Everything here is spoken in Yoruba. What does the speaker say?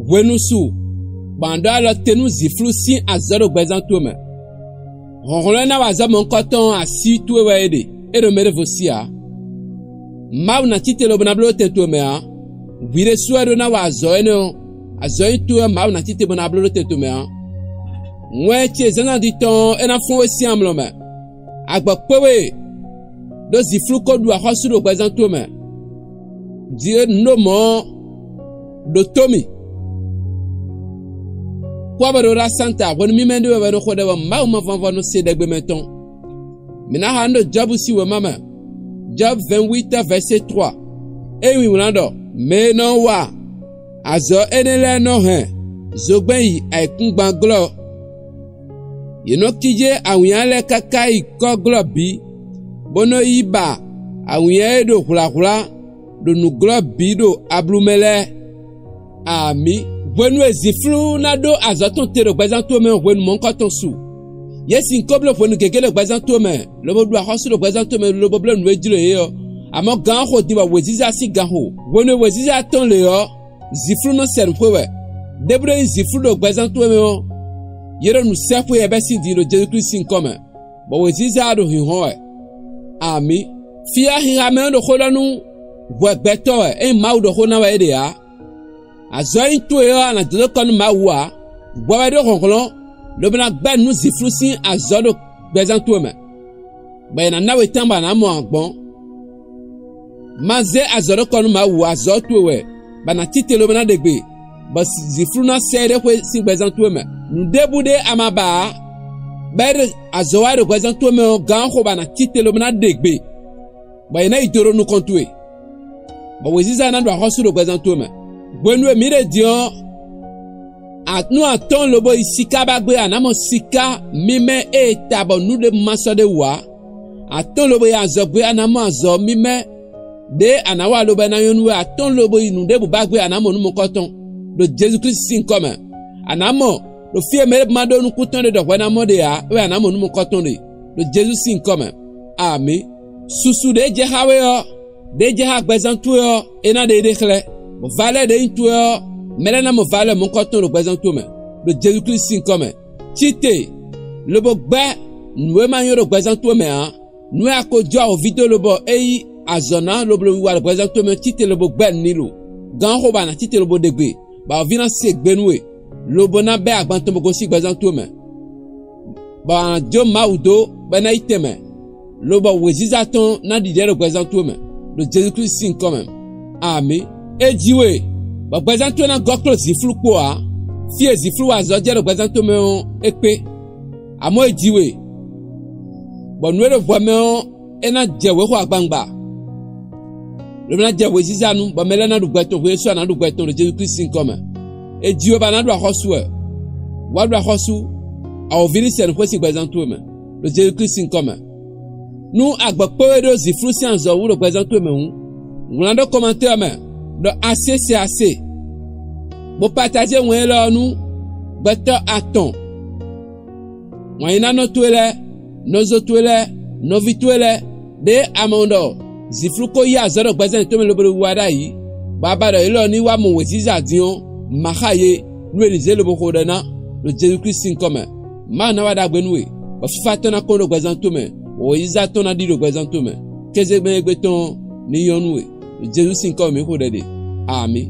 Wenusu, banda la tenu ziflu si azoro gbezantome. Ronrona waza mon coton a si tuwe waede, et de mere vosia. Mau na tite lo bonablo tetome a, vire suero na wazo eno, azoy tuwe mau na tite bonablo tetome a. Mweche zena diton ena fon wesi amlome. Agba kwewe, do ziflu kodu a hosu lo gbezantome. Dire no mo, do tomi. Kwa barora santa wonu mi mende we no khode wa ma ma van no se degbe meton mina hando Job si we mama Job 28 verset 3 e wi wulando me no wa azo enele no he zogben yi aikun gbanglo yeno kije awuyan le kakai ko glo bi bono iba awuyan do khula do nu glo bi do ablumele ami Wenu eziflu na do azoton tero gbezanto me wenu mon koton su. Yesi nkoblo wenu kekele gbezanto me. Lobo do ahosu do gbezanto me lobo blo nu ejilo yo. Amo gan ho diwa weziza si gan ho. Wenu weziza ton le yo. Ziflu no serpwe. Debre ziflu do gbezanto me yo. Yero nu serpwe ebe si di lo Jesu Christ nkome. Bo weziza do hiho e. Ami. Fia hirame do kholanu. Wegbeto e ma do khona wa ede ya. Azoy tuyo na dolo kon mawa bwa do konkolo lo bena gba nu ziflusi azodo bezanto me ba na nawe tamba na mo agbon maze azodo kon mawa azoto we ba na tite lo bena degbe ba ziflu na sere kwe si bezanto me nu debude amaba ba azowa do bezanto me gan ko ba na tite lo bena degbe ba na idoro nu kontwe ba weziza na do hosu do bezanto me Bwenwe mire dion atnu aton lobo isika bagbe anamo sika mime e tabo nu de maso de wa aton lobo ya zogbe anamo azo mime de anawa lobo na yonwe aton lobo inu de bagbe anamo nu mokoton do Jesu Christ sin come anamo do fie mere mado nu kuton de do na mo de ya we anamo nu mokoton de do Jesu sin come ami susu de je hawe yo de je ha gbezantu yo ena de dekhle mo vale de intuo melena mo vale mon koton lo gbezanto me le Jésus Christ sin comme chite le bo gba nous ma yo lo gbezanto me an nous akojo o video lo bo eyi azona lo bo wa lo gbezanto me chite le bo gba nilo gan ho ba na chite lo bo degbe ba vina se gbenwe lo bo na be agbanto mo go si gbezanto me ba jo maudo ba na iteme lo bo wezizaton na di de lo gbezanto me le Jésus Christ sin comme amen. Ejiwe ba gbezanto na goklo ziflu po a fie ziflu azo je lo gbezanto me ekpe amo ejiwe bo nuero vo me ena jewe ho agbangba lo na jewe zizanu ba mele na dugbeto we so na dugbeto le Jesu Christ nkoma ejiwe ba na do ahosu e wa do ahosu a oviri se no kwesi gbezanto me le Jesu Christ nkoma nu agbakpo do ziflu si anzo wo lo gbezanto me hu wona do commentaire me do assez c'est assez bo partager won lo nu beto aton won ina no tuele no zo tuele no vituele de amondo zifluko ya zoro gbezen to me lo bo wada yi baba do ilo ni wa mo weziza dion makaye nu elize lo bo ko dana lo Jesu Christ nkoma ma na wada gbenwe o fifa to na ko lo gbezen to me o yiza to na di lo gbezen to me keze gbe ton ni yonwe Jésus sin comme ko dede. Amen.